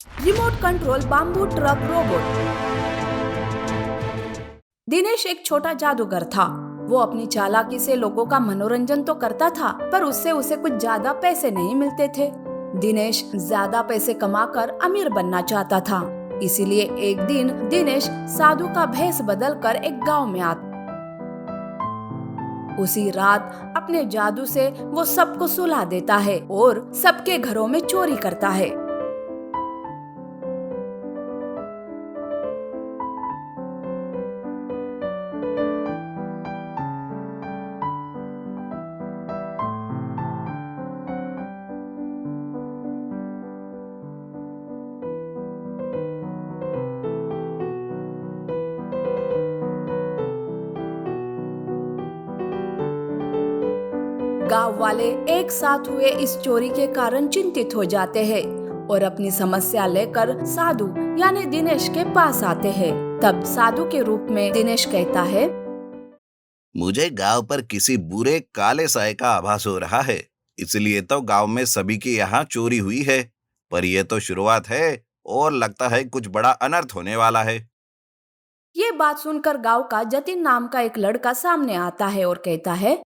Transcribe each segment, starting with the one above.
Remote control bamboo truck robot. Dinesh एक छोटा जादूगर था। वो अपनी चालाकी से लोगों का मनोरंजन तो करता था, पर उससे उसे कुछ ज्यादा पैसे नहीं मिलते थे। दिनेश ज्यादा पैसे कमाकर अमीर बनना चाहता था। इसीलिए एक दिन दिनेश साधु का भेष बदलकर एक गांव में आता। उसी रात अपने जादू से वो सबको सुला देता है और सबके घरों में चोरी करता है। गांव वाले एक साथ हुए इस चोरी के कारण चिंतित हो जाते हैं और अपनी समस्या लेकर साधु यानी दिनेश के पास आते हैं। तब साधु के रूप में दिनेश कहता है, मुझे गांव पर किसी बुरे काले साए का आभास हो रहा है, इसलिए तो गांव में सभी की यहाँ चोरी हुई है। पर यह तो शुरुआत है और लगता है कुछ बड़ा अनर्थ होने वाला है। ये बात सुनकर गांव का जतिन नाम का एक लड़का सामने आता है और कहता है,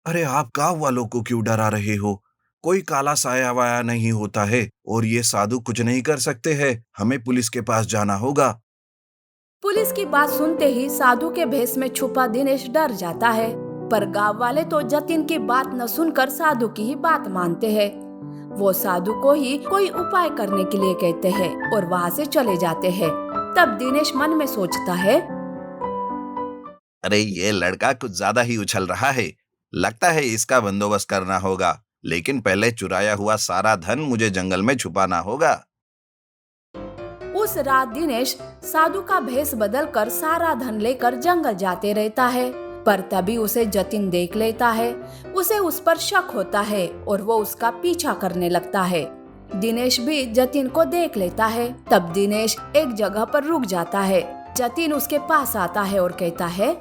अरे आप गांव वालों को क्यों डरा रहे हो? कोई काला साया वाया नहीं होता है और ये साधु कुछ नहीं कर सकते हैं। हमें पुलिस के पास जाना होगा। पुलिस की बात सुनते ही साधु के भेष में छुपा दिनेश डर जाता है। पर गांव वाले तो जतिन की बात न सुनकर साधु की ही बात मानते हैं। वो साधु को ही कोई उपाय करने के लिए कहते हैं और वहाँ से चले जाते हैं। तब दिनेश मन में सोचता है, अरे ये लड़का कुछ ज्यादा ही उछल रहा है। लगता है इसका बंदोबस्त करना होगा, लेकिन पहले चुराया हुआ सारा धन मुझे जंगल में छुपाना होगा। उस रात दिनेश साधु का भेष बदलकर सारा धन लेकर जंगल जाते रहता है। पर तभी उसे जतिन देख लेता है। उसे उस पर शक होता है और वो उसका पीछा करने लगता है। दिनेश भी जतिन को देख लेता है। तब दिनेश एक जगह पर रुक जाता है। जतिन उसके पास आता है और कहता है,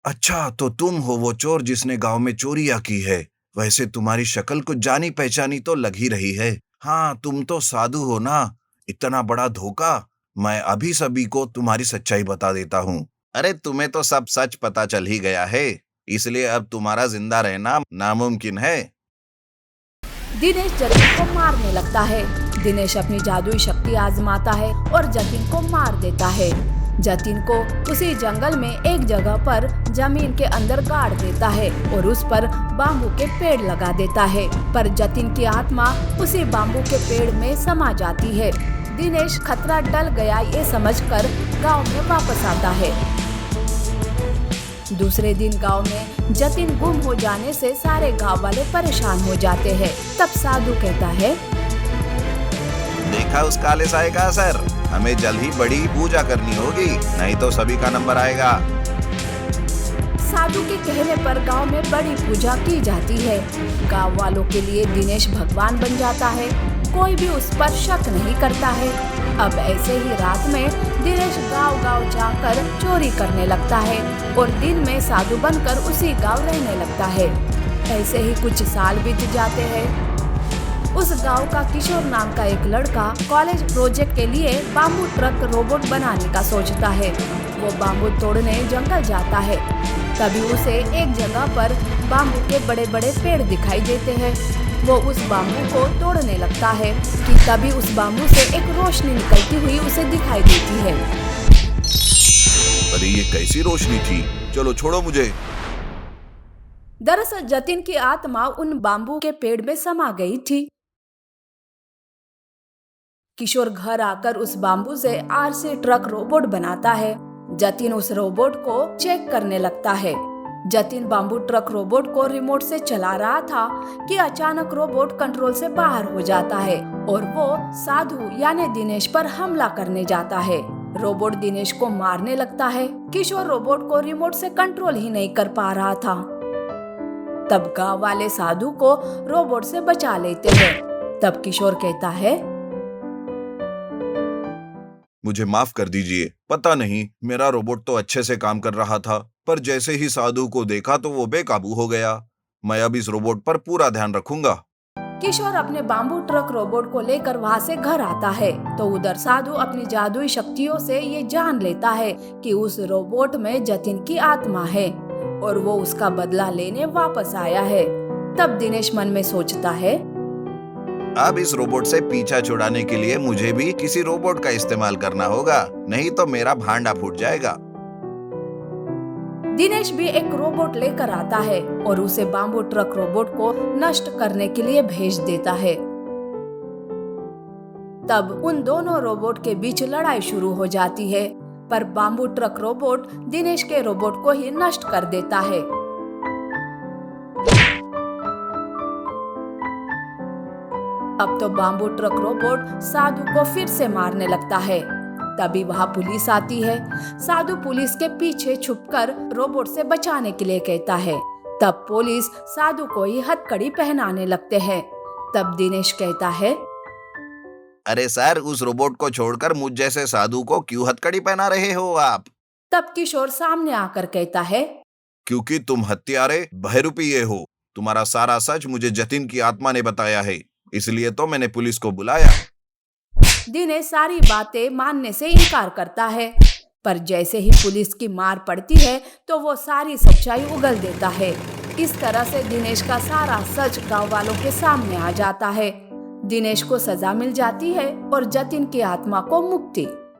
अच्छा, तो तुम हो वो चोर जिसने गांव में चोरियां की है। वैसे तुम्हारी शक्ल कुछ जानी पहचानी तो लग ही रही है। हाँ, तुम तो साधु हो ना। इतना बड़ा धोखा। मैं अभी सभी को तुम्हारी सच्चाई बता देता हूँ। अरे तुम्हें तो सब सच पता चल ही गया है, इसलिए अब तुम्हारा जिंदा रहना नामुमकिन है। दिनेश जतिन को मारने लगता है। दिनेश अपनी जादुई शक्ति आजमाता है और जतिन को मार देता है। जतिन को उसी जंगल में एक जगह पर जमीन के अंदर गाड़ देता है और उस पर बाम्बू के पेड़ लगा देता है। पर जतिन की आत्मा उसी बाम्बू के पेड़ में समा जाती है। दिनेश खतरा टल गया ये समझकर गांव में वापस आता है। दूसरे दिन गांव में जतिन गुम हो जाने से सारे गांव वाले परेशान हो जाते हैं। तब साधु कहता है, देखा उस काले साए का असर। हमें जल्द ही बड़ी पूजा करनी होगी, नहीं तो सभी का नंबर आएगा। साधु के कहने पर गांव में बड़ी पूजा की जाती है। गांव वालों के लिए दिनेश भगवान बन जाता है। कोई भी उस पर शक नहीं करता है। अब ऐसे ही रात में दिनेश गांव-गांव जाकर चोरी करने लगता है और दिन में साधु बनकर उसी गांव रहने लगता है। ऐसे ही कुछ साल बीत जाते हैं। उस गांव का किशोर नाम का एक लड़का कॉलेज प्रोजेक्ट के लिए बाम्बू ट्रक रोबोट बनाने का सोचता है। वो बाम्बू तोड़ने जंगल जाता है। तभी उसे एक जगह पर बाम्बू के बड़े बड़े पेड़ दिखाई देते हैं। वो उस बाम्बू को तोड़ने लगता है कि तभी उस बाम्बू से एक रोशनी निकलती हुई उसे दिखाई देती है। अरे ये कैसी रोशनी थी? चलो छोड़ो मुझे। दरअसल जतिन की आत्मा उन बाम्बू के पेड़ में समा गई थी। किशोर घर आकर उस बाम्बू से आरसी ट्रक रोबोट बनाता है। जतिन उस रोबोट को चेक करने लगता है। जतिन बाम्बू ट्रक रोबोट को रिमोट से चला रहा था कि अचानक रोबोट कंट्रोल से बाहर हो जाता है और वो साधु यानी दिनेश पर हमला करने जाता है। रोबोट दिनेश को मारने लगता है। किशोर रोबोट को रिमोट से कंट्रोल ही नहीं कर पा रहा था। तब गांव वाले साधु को रोबोट से बचा लेते हैं। तब किशोर कहता है, मुझे माफ कर दीजिए। पता नहीं, मेरा रोबोट तो अच्छे से काम कर रहा था, पर जैसे ही साधु को देखा तो वो बेकाबू हो गया। मैं अब इस रोबोट पर पूरा ध्यान रखूंगा। किशोर अपने बाम्बू ट्रक रोबोट को लेकर वहाँ से घर आता है तो उधर साधु अपनी जादुई शक्तियों से ये जान लेता है कि उस रोबोट में जतिन की आत्मा है और वो उसका बदला लेने वापस आया है। तब दिनेश मन में सोचता है, अब इस रोबोट से पीछा छुड़ाने के लिए मुझे भी किसी रोबोट का इस्तेमाल करना होगा, नहीं तो मेरा भांडा फूट जाएगा। दिनेश भी एक रोबोट लेकर आता है और उसे बाम्बू ट्रक रोबोट को नष्ट करने के लिए भेज देता है। तब उन दोनों रोबोट के बीच लड़ाई शुरू हो जाती है, पर बाम्बू ट्रक रोबोट दिनेश के रोबोट को ही नष्ट कर देता है। अब तो बाम्बू ट्रक रोबोट साधु को फिर से मारने लगता है। तभी वहाँ पुलिस आती है। साधु पुलिस के पीछे छुपकर रोबोट से बचाने के लिए कहता है। तब पुलिस साधु को ही हथकड़ी पहनाने लगते हैं। तब दिनेश कहता है, अरे सर, उस रोबोट को छोड़कर मुझ जैसे साधु को क्यों हथकड़ी पहना रहे हो आप? तब किशोर सामने आकर कहता है, क्योंकि तुम हत्यारे बहरूपीय हो। तुम्हारा सारा सच मुझे जतिन की आत्मा ने बताया है, इसलिए तो मैंने पुलिस को बुलाया। दिनेश सारी बातें मानने से इनकार करता है, पर जैसे ही पुलिस की मार पड़ती है तो वो सारी सच्चाई उगल देता है। इस तरह से दिनेश का सारा सच गांव वालों के सामने आ जाता है। दिनेश को सजा मिल जाती है और जतिन की आत्मा को मुक्ति।